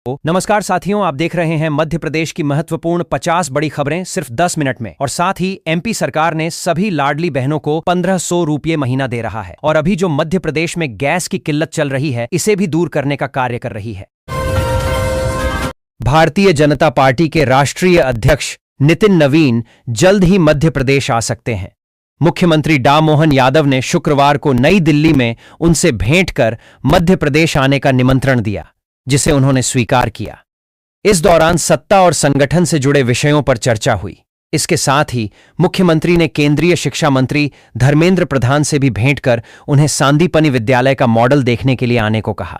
नमस्कार साथियों, आप देख रहे हैं मध्य प्रदेश की महत्वपूर्ण 50 बड़ी खबरें सिर्फ 10 मिनट में। और साथ ही एमपी सरकार ने सभी लाडली बहनों को 1500 रुपये महीना दे रहा है। और अभी जो मध्य प्रदेश में गैस की किल्लत चल रही है, इसे भी दूर करने का कार्य कर रही है। भारतीय जनता पार्टी के राष्ट्रीय अध्यक्ष नितिन नवीन जल्द ही मध्य प्रदेश आ सकते हैं। मुख्यमंत्री डॉ मोहन यादव ने शुक्रवार को नई दिल्ली में उनसे भेंट कर मध्य प्रदेश आने का निमंत्रण दिया, जिसे उन्होंने स्वीकार किया। इस दौरान सत्ता और संगठन से जुड़े विषयों पर चर्चा हुई। इसके साथ ही मुख्यमंत्री ने केंद्रीय शिक्षा मंत्री धर्मेंद्र प्रधान से भी भेंट कर उन्हें सांदीपनि विद्यालय का मॉडल देखने के लिए आने को कहा।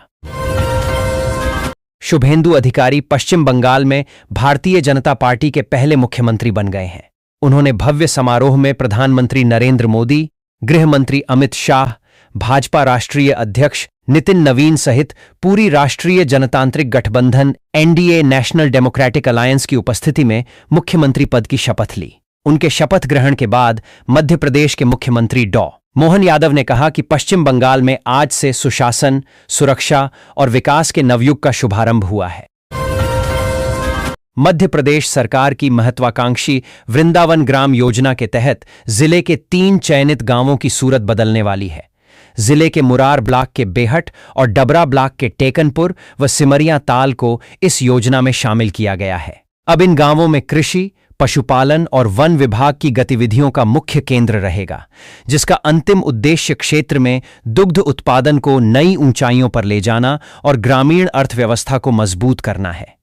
शुभेंदु अधिकारी पश्चिम बंगाल में भारतीय जनता पार्टी के पहले मुख्यमंत्री बन गए हैं। उन्होंने भव्य समारोह में प्रधानमंत्री नरेंद्र मोदी, गृह मंत्री अमित शाह, भाजपा राष्ट्रीय अध्यक्ष नितिन नवीन सहित पूरी राष्ट्रीय जनतांत्रिक गठबंधन एनडीए नेशनल डेमोक्रेटिक अलायंस की उपस्थिति में मुख्यमंत्री पद की शपथ ली। उनके शपथ ग्रहण के बाद मध्य प्रदेश के मुख्यमंत्री डॉ मोहन यादव ने कहा कि पश्चिम बंगाल में आज से सुशासन, सुरक्षा और विकास के नवयुग का शुभारंभ हुआ है। मध्य प्रदेश सरकार की महत्वाकांक्षी वृंदावन ग्राम योजना के तहत जिले के 3 चयनित गांवों की सूरत बदलने वाली है। जिले के मुरार ब्लॉक के बेहट और डबरा ब्लॉक के टेकनपुर व सिमरिया ताल को इस योजना में शामिल किया गया है। अब इन गांवों में कृषि, पशुपालन और वन विभाग की गतिविधियों का मुख्य केंद्र रहेगा, जिसका अंतिम उद्देश्य क्षेत्र में दुग्ध उत्पादन को नई ऊंचाइयों पर ले जाना और ग्रामीण अर्थव्यवस्था को मजबूत करना है।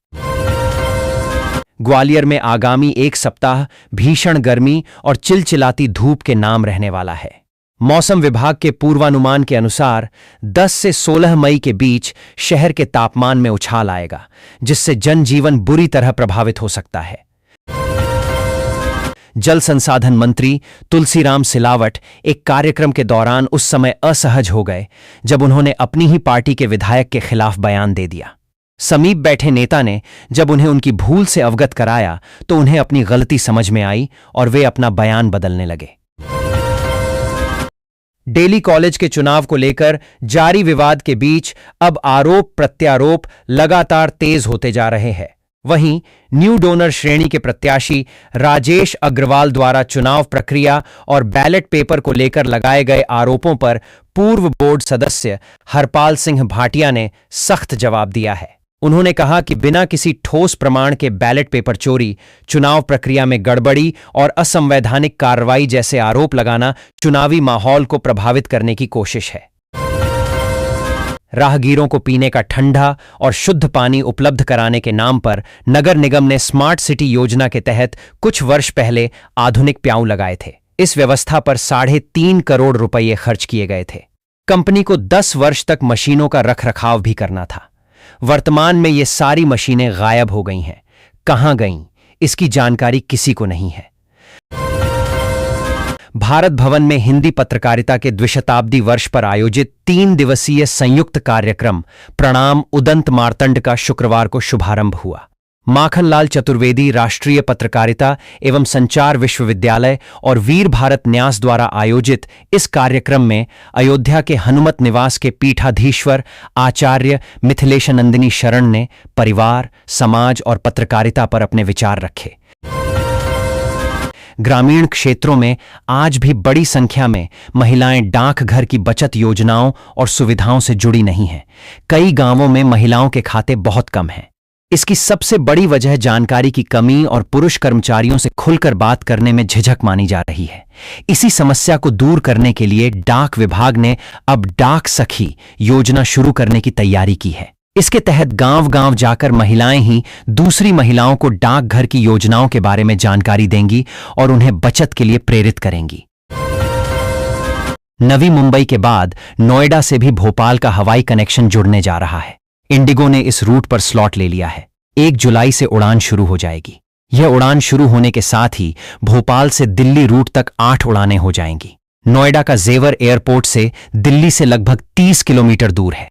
ग्वालियर में आगामी 1 सप्ताह भीषण गर्मी और चिलचिलाती धूप के नाम रहने वाला है। मौसम विभाग के पूर्वानुमान के अनुसार 10 से 16 मई के बीच शहर के तापमान में उछाल आएगा, जिससे जनजीवन बुरी तरह प्रभावित हो सकता है। जल संसाधन मंत्री तुलसीराम सिलावट एक कार्यक्रम के दौरान उस समय असहज हो गए जब उन्होंने अपनी ही पार्टी के विधायक के खिलाफ बयान दे दिया। समीप बैठे नेता ने जब उन्हें उनकी भूल से अवगत कराया तो उन्हें अपनी गलती समझ में आई और वे अपना बयान बदलने लगे। डेली कॉलेज के चुनाव को लेकर जारी विवाद के बीच अब आरोप प्रत्यारोप लगातार तेज होते जा रहे हैं। वहीं न्यू डोनर श्रेणी के प्रत्याशी राजेश अग्रवाल द्वारा चुनाव प्रक्रिया और बैलेट पेपर को लेकर लगाए गए आरोपों पर पूर्व बोर्ड सदस्य हरपाल सिंह भाटिया ने सख्त जवाब दिया है। उन्होंने कहा कि बिना किसी ठोस प्रमाण के बैलेट पेपर चोरी, चुनाव प्रक्रिया में गड़बड़ी और असंवैधानिक कार्रवाई जैसे आरोप लगाना चुनावी माहौल को प्रभावित करने की कोशिश है। राहगीरों को पीने का ठंडा और शुद्ध पानी उपलब्ध कराने के नाम पर नगर निगम ने स्मार्ट सिटी योजना के तहत कुछ वर्ष पहले आधुनिक प्याऊ लगाए थे। इस व्यवस्था पर 3.5 करोड़ रुपये खर्च किए गए थे। कंपनी को 10 वर्ष तक मशीनों का रखरखाव भी करना था। वर्तमान में ये सारी मशीनें गायब हो गई हैं। कहां गईं, इसकी जानकारी किसी को नहीं है। भारत भवन में हिंदी पत्रकारिता के द्विशताब्दी वर्ष पर आयोजित 3 दिवसीय संयुक्त कार्यक्रम प्रणाम उदंत मार्तंड का शुक्रवार को शुभारंभ हुआ। माखनलाल चतुर्वेदी राष्ट्रीय पत्रकारिता एवं संचार विश्वविद्यालय और वीर भारत न्यास द्वारा आयोजित इस कार्यक्रम में अयोध्या के हनुमत निवास के पीठाधीश्वर आचार्य मिथिलेशानंदिनी शरण ने परिवार, समाज और पत्रकारिता पर अपने विचार रखे। ग्रामीण क्षेत्रों में आज भी बड़ी संख्या में महिलाएं डाकघर की बचत योजनाओं और सुविधाओं से जुड़ी नहीं हैं। कई गांवों में महिलाओं के खाते बहुत कम हैं। इसकी सबसे बड़ी वजह जानकारी की कमी और पुरुष कर्मचारियों से खुलकर बात करने में झिझक मानी जा रही है। इसी समस्या को दूर करने के लिए डाक विभाग ने अब डाक सखी योजना शुरू करने की तैयारी की है। इसके तहत गांव-गांव जाकर महिलाएं ही दूसरी महिलाओं को डाकघर की योजनाओं के बारे में जानकारी देंगी और उन्हें बचत के लिए प्रेरित करेंगी। नवी मुंबई के बाद नोएडा से भी भोपाल का हवाई कनेक्शन जुड़ने जा रहा है। इंडिगो ने इस रूट पर स्लॉट ले लिया है। 1 जुलाई से उड़ान शुरू हो जाएगी। यह उड़ान शुरू होने के साथ ही भोपाल से दिल्ली रूट तक 8 उड़ानें हो जाएंगी। नोएडा का जेवर एयरपोर्ट से दिल्ली से लगभग 30 किलोमीटर दूर है।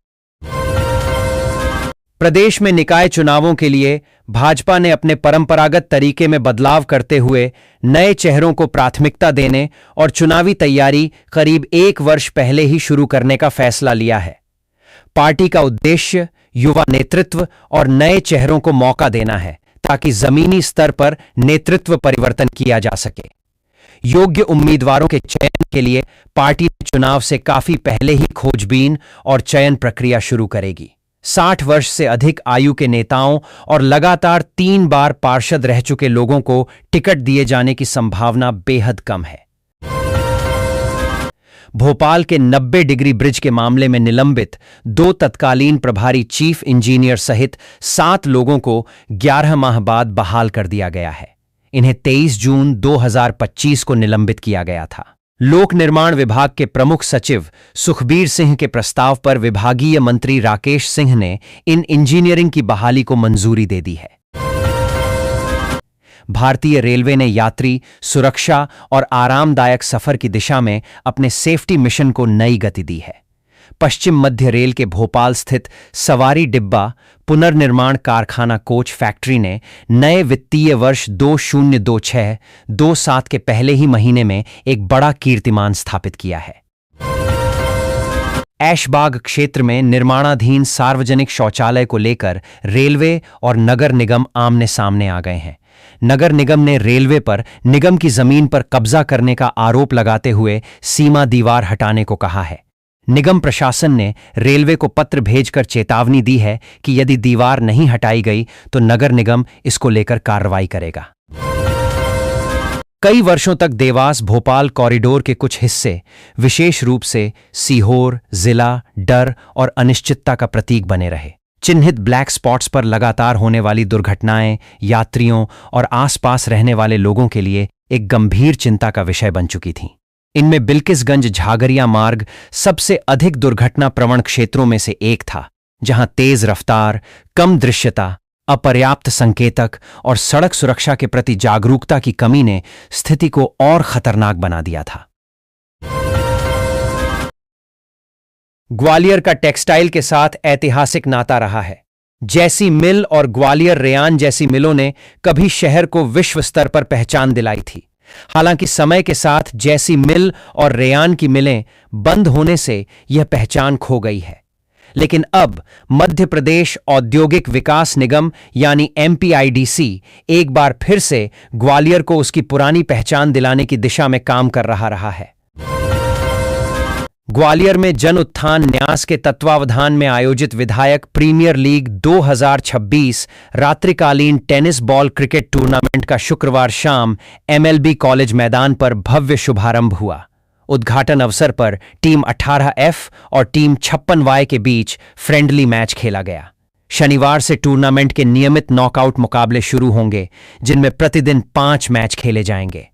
प्रदेश में निकाय चुनावों के लिए भाजपा ने अपने परंपरागत तरीके में बदलाव करते हुए नए चेहरों को प्राथमिकता देने और चुनावी तैयारी करीब 1 वर्ष पहले ही शुरू करने का फैसला लिया है। पार्टी का उद्देश्य युवा नेतृत्व और नए चेहरों को मौका देना है ताकि जमीनी स्तर पर नेतृत्व परिवर्तन किया जा सके। योग्य उम्मीदवारों के चयन के लिए पार्टी चुनाव से काफी पहले ही खोजबीन और चयन प्रक्रिया शुरू करेगी। 60 वर्ष से अधिक आयु के नेताओं और लगातार 3 बार पार्षद रह चुके लोगों को टिकट दिए जाने की संभावना बेहद कम है। भोपाल के 90 डिग्री ब्रिज के मामले में निलंबित 2 तत्कालीन प्रभारी चीफ इंजीनियर सहित 7 लोगों को 11 माह बाद बहाल कर दिया गया है। इन्हें 23 जून 2025 को निलंबित किया गया था। लोक निर्माण विभाग के प्रमुख सचिव सुखबीर सिंह के प्रस्ताव पर विभागीय मंत्री राकेश सिंह ने इन इंजीनियरिंग की बहाली को मंजूरी दे दी है। भारतीय रेलवे ने यात्री सुरक्षा और आरामदायक सफर की दिशा में अपने सेफ्टी मिशन को नई गति दी है। पश्चिम मध्य रेल के भोपाल स्थित सवारी डिब्बा पुनर्निर्माण कारखाना कोच फैक्ट्री ने नए वित्तीय वर्ष 2026-27 के पहले ही महीने में एक बड़ा कीर्तिमान स्थापित किया है। ऐशबाग क्षेत्र में निर्माणाधीन सार्वजनिक शौचालय को लेकर रेलवे और नगर निगम आमने सामने आ गए हैं। नगर निगम ने रेलवे पर निगम की जमीन पर कब्जा करने का आरोप लगाते हुए सीमा दीवार हटाने को कहा है। निगम प्रशासन ने रेलवे को पत्र भेजकर चेतावनी दी है कि यदि दीवार नहीं हटाई गई तो नगर निगम इसको लेकर कार्रवाई करेगा। कई वर्षों तक देवास भोपाल कॉरिडोर के कुछ हिस्से विशेष रूप से सीहोर जिला डर और अनिश्चितता का प्रतीक बने रहे। चिन्हित ब्लैक स्पॉट्स पर लगातार होने वाली दुर्घटनाएं यात्रियों और आसपास रहने वाले लोगों के लिए एक गंभीर चिंता का विषय बन चुकी थीं। इनमें बिल्किसगंज झागरिया मार्ग सबसे अधिक दुर्घटना प्रवण क्षेत्रों में से एक था, जहां तेज रफ्तार, कम दृश्यता, अपर्याप्त संकेतक और सड़क सुरक्षा के प्रति जागरूकता की कमी ने स्थिति को और खतरनाक बना दिया था। ग्वालियर का टेक्सटाइल के साथ ऐतिहासिक नाता रहा है। जैसी मिल और ग्वालियर रेयान जैसी मिलों ने कभी शहर को विश्व स्तर पर पहचान दिलाई थी। हालांकि समय के साथ जैसी मिल और रेयान की मिलें बंद होने से यह पहचान खो गई है, लेकिन अब मध्य प्रदेश औद्योगिक विकास निगम यानी MPIDC एक बार फिर से ग्वालियर को उसकी पुरानी पहचान दिलाने की दिशा में काम कर रहा है। ग्वालियर में जन उत्थान न्यास के तत्वावधान में आयोजित विधायक प्रीमियर लीग 2026 रात्रिकालीन टेनिस बॉल क्रिकेट टूर्नामेंट का शुक्रवार शाम MLB कॉलेज मैदान पर भव्य शुभारंभ हुआ। उद्घाटन अवसर पर टीम 18F और टीम 56Y के बीच फ्रेंडली मैच खेला गया। शनिवार से टूर्नामेंट के नियमित नॉकआउट मुकाबले शुरू होंगे, जिनमें प्रतिदिन 5 मैच खेले जाएंगे।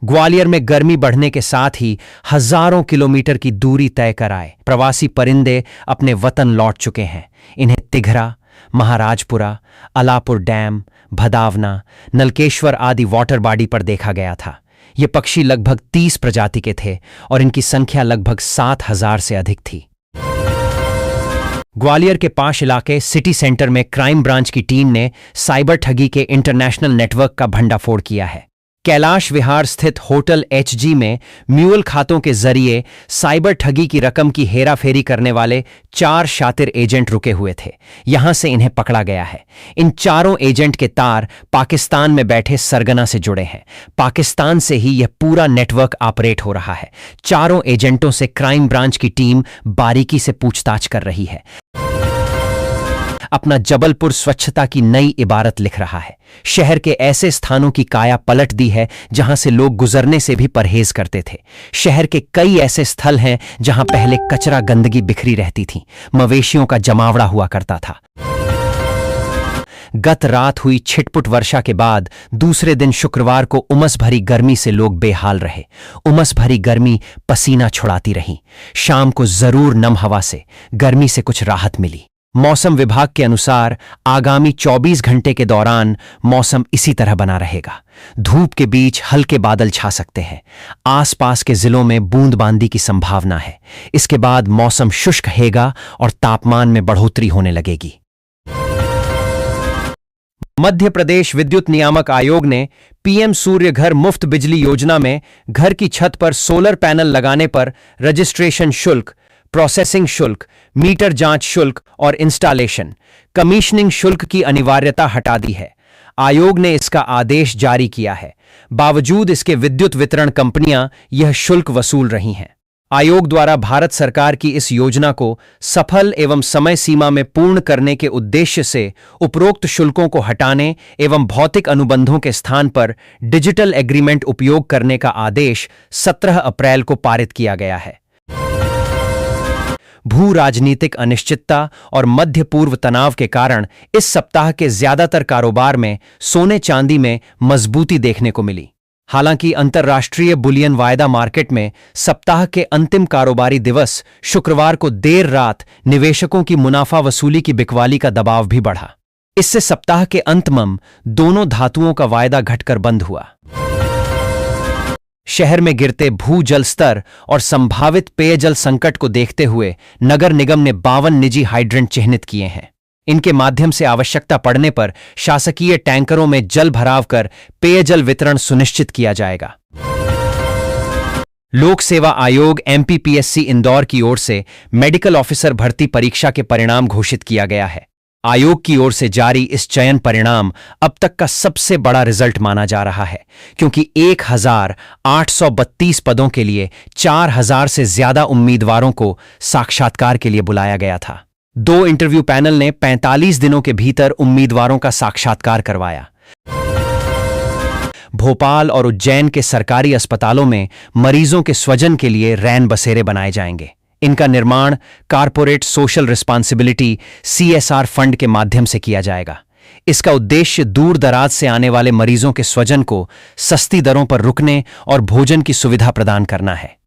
ग्वालियर में गर्मी बढ़ने के साथ ही हजारों किलोमीटर की दूरी तय कर आए प्रवासी परिंदे अपने वतन लौट चुके हैं। इन्हें तिघरा, महाराजपुरा, अलापुर डैम, भदावना, नलकेश्वर आदि वाटर बॉडी पर देखा गया था। ये पक्षी लगभग 30 प्रजाति के थे और इनकी संख्या लगभग 7,000 से अधिक थी। ग्वालियर के पाश इलाके सिटी सेंटर में क्राइम ब्रांच की टीम ने साइबर ठगी के इंटरनेशनल नेटवर्क का भंडाफोड़ किया है। कैलाश विहार स्थित होटल HG में म्यूल खातों के जरिए साइबर ठगी की रकम की हेराफेरी करने वाले 4 शातिर एजेंट रुके हुए थे। यहां से इन्हें पकड़ा गया है। इन चारों एजेंट के तार पाकिस्तान में बैठे सरगना से जुड़े हैं। पाकिस्तान से ही यह पूरा नेटवर्क ऑपरेट हो रहा है। चारों एजेंटों से क्राइम ब्रांच की टीम बारीकी से पूछताछ कर रही है। अपना जबलपुर स्वच्छता की नई इबारत लिख रहा है। शहर के ऐसे स्थानों की काया पलट दी है जहां से लोग गुजरने से भी परहेज करते थे। शहर के कई ऐसे स्थल हैं जहां पहले कचरा गंदगी बिखरी रहती थी, मवेशियों का जमावड़ा हुआ करता था। गत रात हुई छिटपुट वर्षा के बाद दूसरे दिन शुक्रवार को उमस भरी गर्मी से लोग बेहाल रहे। उमस भरी गर्मी पसीना छुड़ाती रही। शाम को जरूर नम हवा से गर्मी से कुछ राहत मिली। मौसम विभाग के अनुसार आगामी 24 घंटे के दौरान मौसम इसी तरह बना रहेगा। धूप के बीच हल्के बादल छा सकते हैं। आसपास के जिलों में बूंदबांदी की संभावना है। इसके बाद मौसम शुष्क रहेगा और तापमान में बढ़ोतरी होने लगेगी। मध्य प्रदेश विद्युत नियामक आयोग ने PM सूर्य घर मुफ्त बिजली योजना में घर की छत पर सोलर पैनल लगाने पर रजिस्ट्रेशन शुल्क प्रोसेसिंग शुल्क, मीटर जांच शुल्क और इंस्टॉलेशन, कमीशनिंग शुल्क की अनिवार्यता हटा दी है। आयोग ने इसका आदेश जारी किया है। बावजूद इसके विद्युत वितरण कंपनियां यह शुल्क वसूल रही हैं। आयोग द्वारा भारत सरकार की इस योजना को सफल एवं समय सीमा में पूर्ण करने के उद्देश्य से उपरोक्त शुल्कों को हटाने एवं भौतिक अनुबंधों के स्थान पर डिजिटल एग्रीमेंट उपयोग करने का आदेश 17 अप्रैल को पारित किया गया है। भू राजनीतिक अनिश्चितता और मध्य पूर्व तनाव के कारण इस सप्ताह के ज्यादातर कारोबार में सोने चांदी में मजबूती देखने को मिली। हालांकि अंतर्राष्ट्रीय बुलियन वायदा मार्केट में सप्ताह के अंतिम कारोबारी दिवस शुक्रवार को देर रात निवेशकों की मुनाफा वसूली की बिकवाली का दबाव भी बढ़ा। इससे सप्ताह के अंत में दोनों धातुओं का वायदा घटकर बंद हुआ। शहर में गिरते भू जल स्तर और संभावित पेयजल संकट को देखते हुए नगर निगम ने 52 निजी हाइड्रेंट चिह्नित किए हैं। इनके माध्यम से आवश्यकता पड़ने पर शासकीय टैंकरों में जल भराव कर पेयजल वितरण सुनिश्चित किया जाएगा। लोक सेवा आयोग एमपीपीएससी इंदौर की ओर से मेडिकल ऑफिसर भर्ती परीक्षा के परिणाम घोषित किया गया है। आयोग की ओर से जारी इस चयन परिणाम अब तक का सबसे बड़ा रिजल्ट माना जा रहा है, क्योंकि 1832 पदों के लिए 4000 से ज्यादा उम्मीदवारों को साक्षात्कार के लिए बुलाया गया था। 2 इंटरव्यू पैनल ने 45 दिनों के भीतर उम्मीदवारों का साक्षात्कार करवाया। भोपाल और उज्जैन के सरकारी अस्पतालों में मरीजों के स्वजन के लिए रैन बसेरे बनाए जाएंगे। इनका निर्माण corporate social responsibility CSR fund के माध्यम से किया जाएगा। इसका उद्देश्य दूर दराज से आने वाले मरीजों के स्वजन को सस्ती दरों पर रुकने और भोजन की सुविधा प्रदान करना है।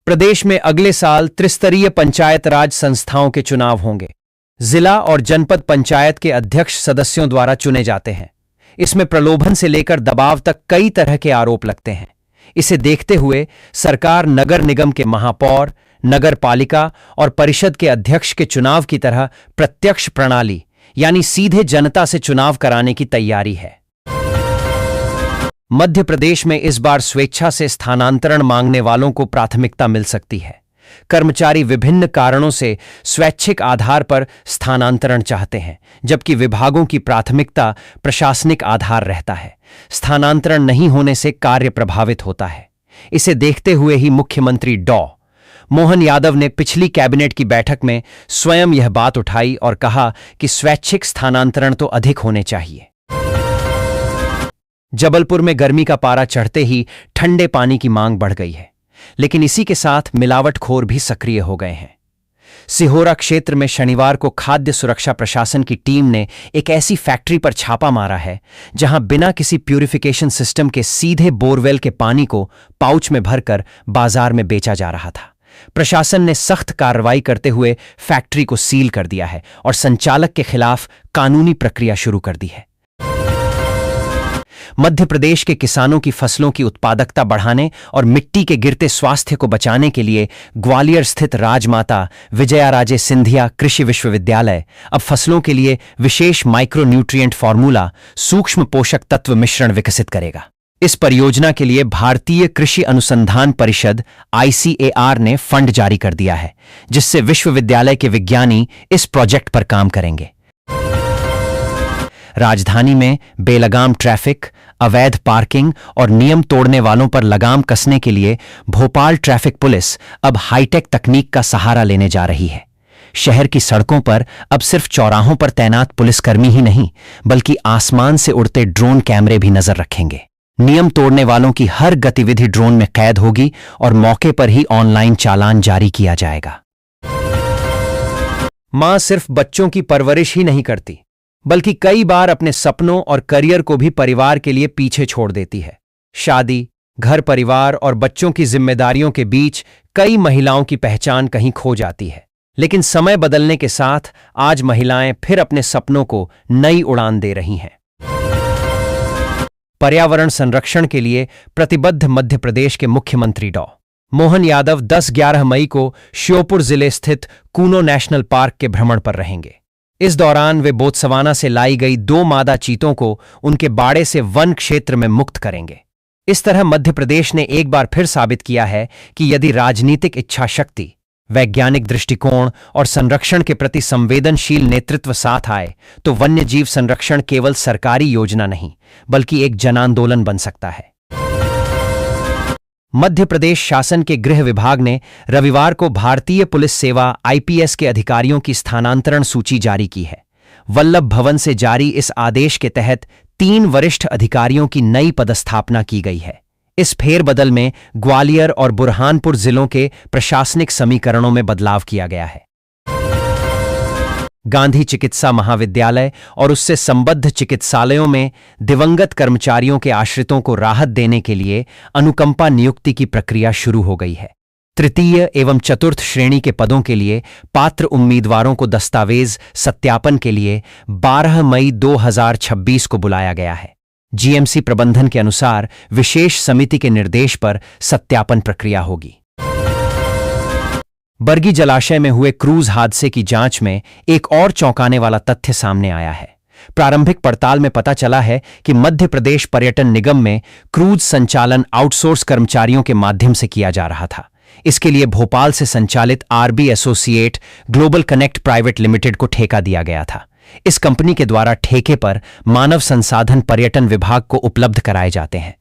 प्रदेश में अगले साल त्रिस्तरीय पंचायत राज संस्थाओं के चुनाव होंगे। जिला और जनपद पंचायत के अध्यक्ष सदस्यों द्वारा चुने जाते हैं। इसमें प्रलोभन से लेकर दबाव तक कई तरह के आरोप लगते हैं। इसे देखते हुए सरकार नगर निगम के महापौर, नगर पालिका और परिषद के अध्यक्ष के चुनाव की तरह प्रत्यक्ष प्रणाली यानी सीधे जनता से चुनाव कराने की तैयारी है। मध्य प्रदेश में इस बार स्वेच्छा से स्थानांतरण मांगने वालों को प्राथमिकता मिल सकती है। कर्मचारी विभिन्न कारणों से स्वैच्छिक आधार पर स्थानांतरण चाहते हैं, जबकि विभागों की प्राथमिकता प्रशासनिक आधार रहता है। स्थानांतरण नहीं होने से कार्य प्रभावित होता है। इसे देखते हुए ही मुख्यमंत्री डॉ. मोहन यादव ने पिछली कैबिनेट की बैठक में स्वयं यह बात उठाई और कहा कि स्वैच्छिक स्थानांतरण तो अधिक होने चाहिए। जबलपुर में गर्मी का पारा चढ़ते ही ठंडे पानी की मांग बढ़ गई है, लेकिन इसी के साथ मिलावटखोर भी सक्रिय हो गए हैं। सिहोरा क्षेत्र में शनिवार को खाद्य सुरक्षा प्रशासन की टीम ने एक ऐसी फैक्ट्री पर छापा मारा है जहां बिना किसी प्यूरिफिकेशन सिस्टम के सीधे बोरवेल के पानी को पाउच में भरकर बाजार में बेचा जा रहा था। प्रशासन ने सख्त कार्रवाई करते हुए फैक्ट्री को सील कर दिया है और संचालक के खिलाफ कानूनी प्रक्रिया शुरू कर दी है। मध्य प्रदेश के किसानों की फसलों की उत्पादकता बढ़ाने और मिट्टी के गिरते स्वास्थ्य को बचाने के लिए ग्वालियर स्थित राजमाता विजयाराजे सिंधिया कृषि विश्वविद्यालय अब फसलों के लिए विशेष माइक्रो न्यूट्रिएंट फॉर्मूला सूक्ष्म पोषक तत्व मिश्रण विकसित करेगा। इस परियोजना के लिए भारतीय कृषि अनुसंधान परिषद ICAR ने फंड जारी कर दिया है, जिससे विश्वविद्यालय के विज्ञानी इस प्रोजेक्ट पर काम करेंगे। राजधानी में बेलगाम ट्रैफिक, अवैध पार्किंग और नियम तोड़ने वालों पर लगाम कसने के लिए भोपाल ट्रैफिक पुलिस अब हाईटेक तकनीक का सहारा लेने जा रही है। शहर की सड़कों पर अब सिर्फ चौराहों पर तैनात पुलिसकर्मी ही नहीं, बल्कि आसमान से उड़ते ड्रोन कैमरे भी नजर रखेंगे। नियम तोड़ने वालों की हर गतिविधि ड्रोन में कैद होगी और मौके पर ही ऑनलाइन चालान जारी किया जाएगा। मां सिर्फ बच्चों की परवरिश ही नहीं करती, बल्कि कई बार अपने सपनों और करियर को भी परिवार के लिए पीछे छोड़ देती है। शादी, घर परिवार और बच्चों की जिम्मेदारियों के बीच कई महिलाओं की पहचान कहीं खो जाती है। लेकिन समय बदलने के साथ आज महिलाएं फिर अपने सपनों को नई उड़ान दे रही हैं। पर्यावरण संरक्षण के लिए प्रतिबद्ध मध्य प्रदेश के मुख्यमंत्री डॉ. मोहन यादव 10-11 मई को श्योपुर जिले स्थित कूनो नेशनल पार्क के भ्रमण पर रहेंगे। इस दौरान वे बोत्सवाना से लाई गई 2 मादा चीतों को उनके बाड़े से वन क्षेत्र में मुक्त करेंगे। इस तरह मध्य प्रदेश ने एक बार फिर साबित किया है कि यदि राजनीतिक इच्छा शक्ति, वैज्ञानिक दृष्टिकोण और संरक्षण के प्रति संवेदनशील नेतृत्व साथ आए तो वन्यजीव संरक्षण केवल सरकारी योजना नहीं बल्कि एक जनांदोलन बन सकता है। मध्य प्रदेश शासन के गृह विभाग ने रविवार को भारतीय पुलिस सेवा आईपीएस के अधिकारियों की स्थानांतरण सूची जारी की है। वल्लभ भवन से जारी इस आदेश के तहत 3 वरिष्ठ अधिकारियों की नई पदस्थापना की गई है। इस फेरबदल में ग्वालियर और बुरहानपुर जिलों के प्रशासनिक समीकरणों में बदलाव किया गया है। गांधी चिकित्सा महाविद्यालय और उससे संबद्ध चिकित्सालयों में दिवंगत कर्मचारियों के आश्रितों को राहत देने के लिए अनुकंपा नियुक्ति की प्रक्रिया शुरू हो गई है। तृतीय एवं चतुर्थ श्रेणी के पदों के लिए पात्र उम्मीदवारों को दस्तावेज सत्यापन के लिए 12 मई 2026 को बुलाया गया है। जीएमसी प्रबंधन के अनुसार विशेष समिति के निर्देश पर सत्यापन प्रक्रिया होगी। बरगी जलाशय में हुए क्रूज हादसे की जांच में एक और चौंकाने वाला तथ्य सामने आया है। प्रारंभिक पड़ताल में पता चला है कि मध्य प्रदेश पर्यटन निगम में क्रूज संचालन आउटसोर्स कर्मचारियों के माध्यम से किया जा रहा था। इसके लिए भोपाल से संचालित RB associate global connect private limited को ठेका दिया गया था। इस कंपनी के द्वारा ठेके पर मानव संसाधन पर्यटन विभाग को उपलब्ध कराए जाते हैं।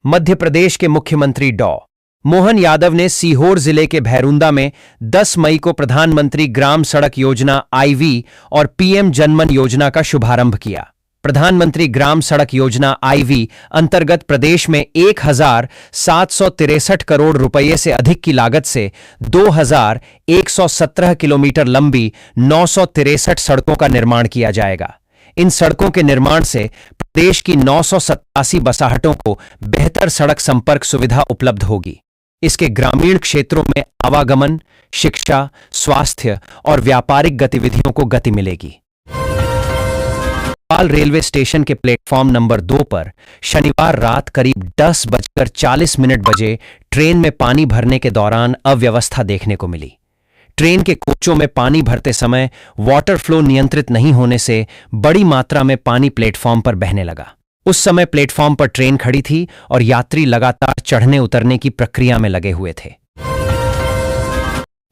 मध्य प्रदेश के मुख्यमंत्री डॉ. मोहन यादव ने सीहोर जिले के भैरुंदा में 10 मई को प्रधानमंत्री ग्राम सड़क योजना आईवी और पीएम जनमन योजना का शुभारंभ किया। प्रधानमंत्री ग्राम सड़क योजना आईवी अंतर्गत प्रदेश में 1763 करोड़ रुपये से अधिक की लागत से 2117 किलोमीटर लंबी 963 सड़कों का निर्माण किया जाएगा। इन सड़कों के निर्माण से प्रदेश की 987 बसाहटों को बेहतर सड़क संपर्क सुविधा उपलब्ध होगी। इसके ग्रामीण क्षेत्रों में आवागमन, शिक्षा, स्वास्थ्य और व्यापारिक गतिविधियों को गति मिलेगी। भोपाल रेलवे स्टेशन के प्लेटफॉर्म नंबर 2 पर शनिवार रात करीब 10:40 बजे ट्रेन में पानी भरने के दौरान अव्यवस्था देखने को मिली। ट्रेन के कोचों में पानी भरते समय वाटर फ्लो नियंत्रित नहीं होने से बड़ी मात्रा में पानी प्लेटफॉर्म पर बहने लगा। उस समय प्लेटफॉर्म पर ट्रेन खड़ी थी और यात्री लगातार चढ़ने उतरने की प्रक्रिया में लगे हुए थे।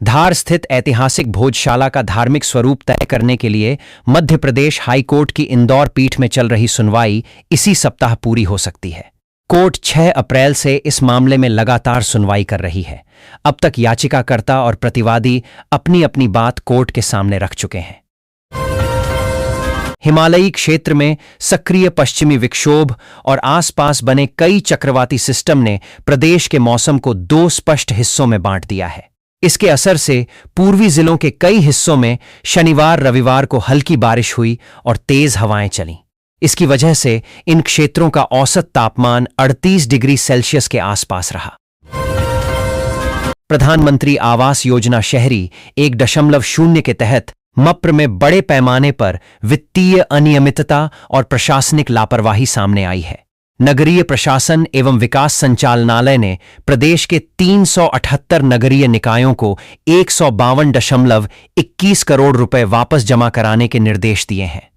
धार स्थित ऐतिहासिक भोजशाला का धार्मिक स्वरूप तय करने के लिए मध्य प्रदेश हाईकोर्ट की इंदौर पीठ में चल रही सुनवाई इसी सप्ताह पूरी हो सकती है। कोर्ट 6 अप्रैल से इस मामले में लगातार सुनवाई कर रही है। अब तक याचिकाकर्ता और प्रतिवादी अपनी अपनी बात कोर्ट के सामने रख चुके हैं। हिमालयी क्षेत्र में सक्रिय पश्चिमी विक्षोभ और आसपास बने कई चक्रवाती सिस्टम ने प्रदेश के मौसम को 2 स्पष्ट हिस्सों में बांट दिया है। इसके असर से पूर्वी जिलों के कई हिस्सों में शनिवार रविवार को हल्की बारिश हुई और तेज हवाएं चलीं। इसकी वजह से इन क्षेत्रों का औसत तापमान 38 डिग्री सेल्सियस के आसपास रहा। प्रधानमंत्री आवास योजना शहरी 1.0 के तहत मप्र में बड़े पैमाने पर वित्तीय अनियमितता और प्रशासनिक लापरवाही सामने आई है। नगरीय प्रशासन एवं विकास संचालनालय ने प्रदेश के 378 नगरीय निकायों को 152.21 करोड़ रुपए वापस जमा कराने के निर्देश दिए हैं।